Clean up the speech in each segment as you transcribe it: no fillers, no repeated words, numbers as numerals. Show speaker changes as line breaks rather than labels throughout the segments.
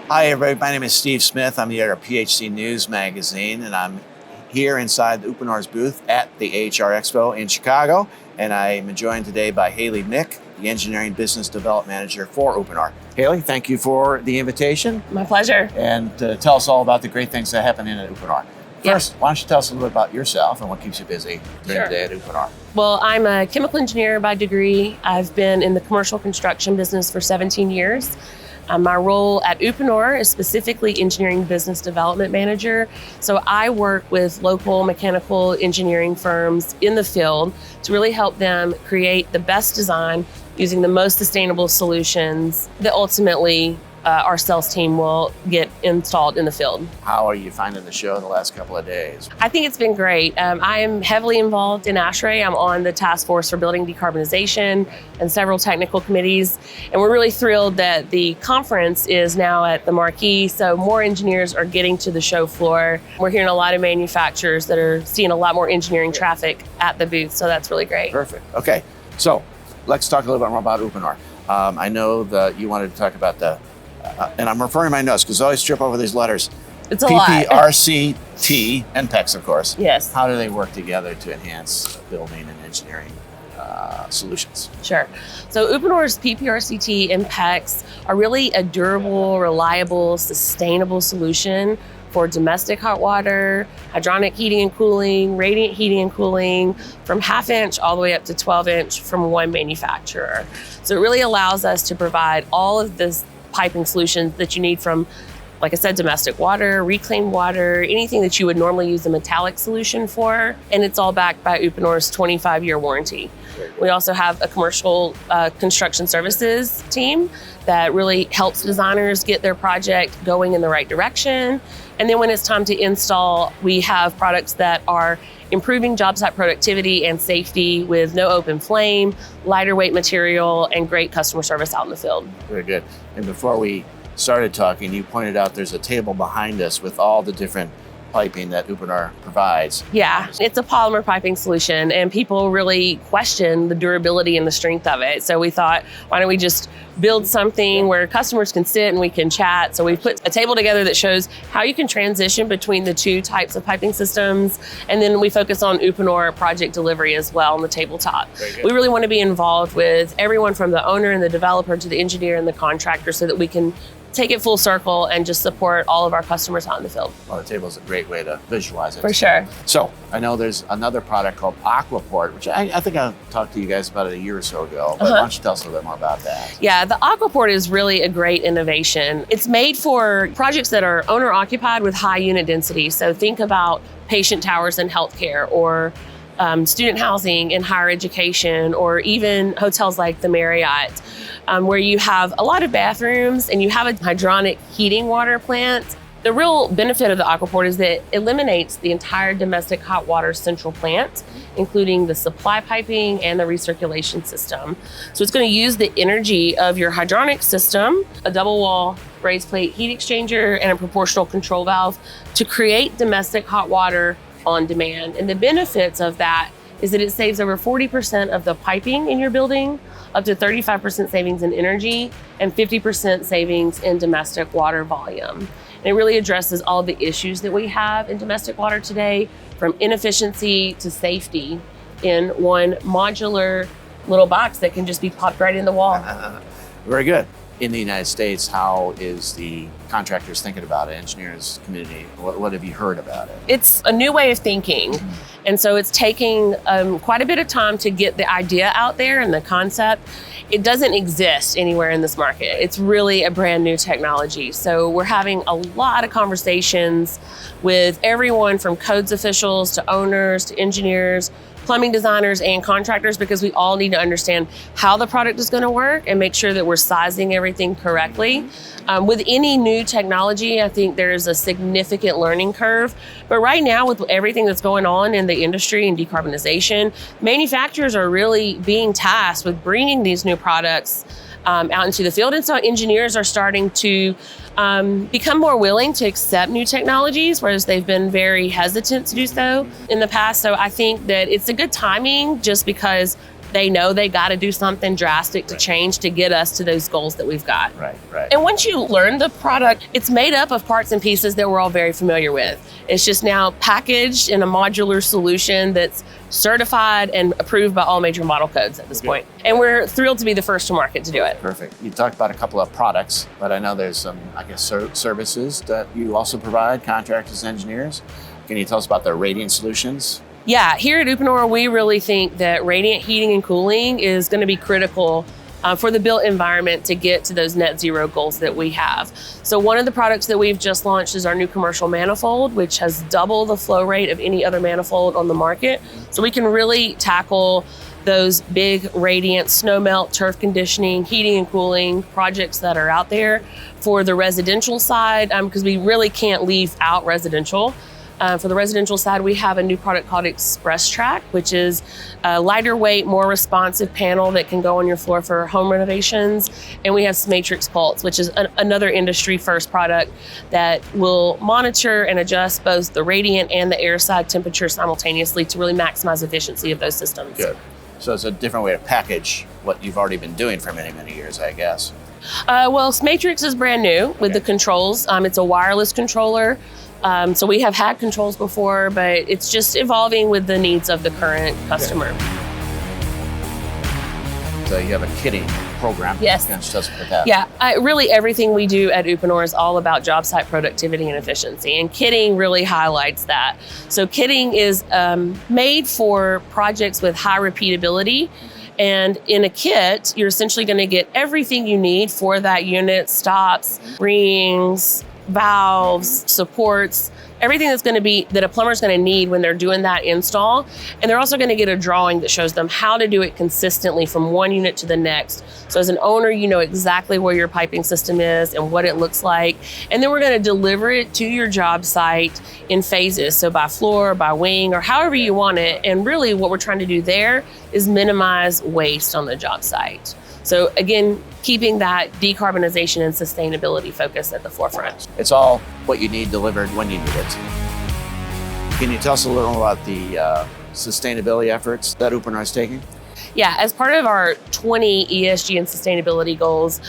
Hi, everybody. My name is Steve Smith. I'm the editor of PHC News Magazine, and I'm here inside the Uponor's booth at the AHR Expo in Chicago. And I am joined today by Hailey Mick, the Engineering Business Development Manager for Uponor. Hailey, thank you for the invitation.
My pleasure.
And tell us all about the great things that happen in at Uponor. First, why don't you tell us a little bit about yourself and what keeps you busy during the day at Uponor?
Well, I'm a chemical engineer by degree. I've been in the commercial construction business for 17 years. My role at Uponor is specifically Engineering Business Development Manager. So I work with local mechanical engineering firms in the field to really help them create the best design using the most sustainable solutions that ultimately our sales team will get installed in the field.
How are you finding the show the last couple of days?
I think it's been great. I am heavily involved in ASHRAE. I'm on the task force for building decarbonization and several technical committees. And we're really thrilled that the conference is now at the marquee, so more engineers are getting to the show floor. We're hearing a lot of manufacturers that are seeing a lot more engineering traffic at the booth, so that's really great.
Perfect. Okay, so let's talk a little bit more about Uponor. I know that you wanted to talk about the and I'm referring to my notes because I always trip over these letters.
It's a lot.
PP-RCT and PEX, of course.
Yes.
How do they work together to enhance building and engineering solutions?
Sure. So Uponor's PP-RCT and PEX are really a durable, reliable, sustainable solution for domestic hot water, hydronic heating and cooling, radiant heating and cooling, from 1/2 inch all the way up to 12 inch from one manufacturer. So it really allows us to provide all of this piping solutions that you need from, like I said, domestic water, reclaimed water, anything that you would normally use a metallic solution for. And it's all backed by Uponor's 25-year warranty. We also have a commercial construction services team that really helps designers get their project going in the right direction. And then when it's time to install, we have products that are improving job site productivity and safety with no open flame, lighter weight material, and great customer service out in the field.
Very good. And before we started talking, you pointed out there's a table behind us with all the different piping that Uponor provides.
Yeah, it's a polymer piping solution, and people really question the durability and the strength of it. So we thought, why don't we just build something where customers can sit and we can chat. So we put a table together that shows how you can transition between the two types of piping systems. And then we focus on Uponor project delivery as well on the tabletop. We really want to be involved with everyone from the owner and the developer to the engineer and the contractor so that we can take it full circle and just support all of our customers out in the field.
Well, the table is a great way to visualize it.
For sure.
So I know there's another product called AquaPort, which I think I talked to you guys about it a year or so ago, but why don't you tell us a little bit more about that?
Yeah, the AquaPort is really a great innovation. It's made for projects that are owner occupied with high unit density. So think about patient towers in healthcare, or student housing in higher education, or even hotels like the Marriott, where you have a lot of bathrooms and you have a hydronic heating water plant. The real benefit of the AquaPort is that it eliminates the entire domestic hot water central plant, including the supply piping and the recirculation system. So it's going to use the energy of your hydronic system, a double wall raised plate heat exchanger, and a proportional control valve to create domestic hot water on demand. And the benefits of that is that it saves over 40% of the piping in your building, up to 35% savings in energy, and 50% savings in domestic water volume. And it really addresses all the issues that we have in domestic water today, from inefficiency to safety, in one modular little box that can just be popped right in the wall.
Very good. In the United States, how is the contractors thinking about it, engineers community? What have you heard about it?
It's a new way of thinking. And so it's taking quite a bit of time to get the idea out there and the concept. It doesn't exist anywhere in this market. It's really a brand new technology. So we're having a lot of conversations with everyone from codes officials to owners to engineers, plumbing designers and contractors, because we all need to understand how the product is going to work and make sure that we're sizing everything correctly. With any new technology, I think there's a significant learning curve. But right now, with everything that's going on in the industry and decarbonization, manufacturers are really being tasked with bringing these new products out into the field. And so engineers are starting to become more willing to accept new technologies, whereas they've been very hesitant to do so in the past. So I think that it's a good timing, just because they know they got to do something drastic to change to get us to those goals that we've got.
Right, right.
And once you learn the product, it's made up of parts and pieces that we're all very familiar with. It's just now packaged in a modular solution that's certified and approved by all major model codes at this point. And we're thrilled to be the first to market to do it.
Perfect. You talked about a couple of products, but I know there's some, I guess, services that you also provide, contractors, engineers. Can you tell us about the radiant solutions?
Yeah, here at Uponor, we really think that radiant heating and cooling is going to be critical for the built environment to get to those net zero goals that we have. So one of the products that we've just launched is our new commercial manifold, which has double the flow rate of any other manifold on the market. So we can really tackle those big radiant snow melt, turf conditioning, heating and cooling projects that are out there for the residential side, because we really can't leave out residential. For the residential side, we have a new product called Express Track, which is a lighter weight, more responsive panel that can go on your floor for home renovations. And we have Matrix Pulse, which is another industry first product that will monitor and adjust both the radiant and the air side temperature simultaneously to really maximize efficiency of those systems.
Good. So it's a different way to package what you've already been doing for many, many years, I guess.
Well, Matrix is brand new with the controls. It's a wireless controller. So we have had controls before, but it's just evolving with the needs of the current customer.
So you have a kitting program.
Yes.
Can you tell us about that?
Yeah, really everything we do at Uponor is all about job site productivity and efficiency, and kitting really highlights that. So kitting is made for projects with high repeatability. And in a kit, you're essentially going to get everything you need for that unit: stops, rings, valves, supports, everything that's going to be that a plumber's going to need when they're doing that install. And they're also going to get a drawing that shows them how to do it consistently from one unit to the next. So as an owner, you know exactly where your piping system is and what it looks like. And then we're going to deliver it to your job site in phases. So by floor, by wing, or however you want it. And really what we're trying to do there is minimize waste on the job site. So again, keeping that decarbonization and sustainability focus at the forefront.
It's all what you need delivered when you need it. Can you tell us a little about the sustainability efforts that Uponor is taking?
Yeah, as part of our 20 ESG and sustainability goals,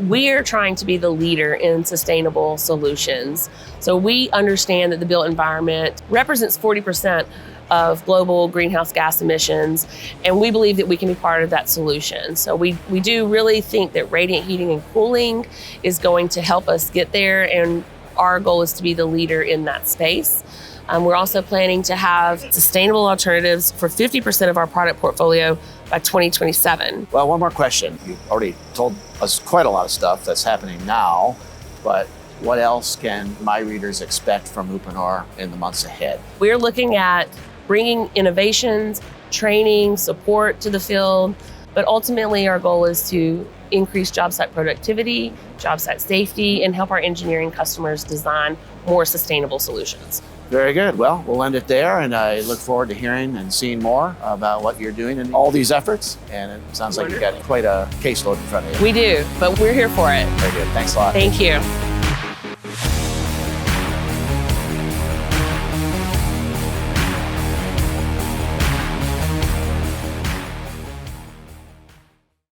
we are trying to be the leader in sustainable solutions. So we understand that the built environment represents 40% of global greenhouse gas emissions, and we believe that we can be part of that solution. So we do really think that radiant heating and cooling is going to help us get there, and our goal is to be the leader in that space. We're also planning to have sustainable alternatives for 50% of our product portfolio by 2027.
Well, one more question. You've already told us quite a lot of stuff that's happening now, but what else can my readers expect from Uponor in the months ahead?
We're looking at bringing innovations, training, support to the field, but ultimately our goal is to increase job site productivity, job site safety, and help our engineering customers design more sustainable solutions.
Very good. Well, we'll end it there, and I look forward to hearing and seeing more about what you're doing in all these efforts. And it sounds like you've got quite a caseload in front of you.
We do, but we're here for it.
Very good. Thanks a lot.
Thank you.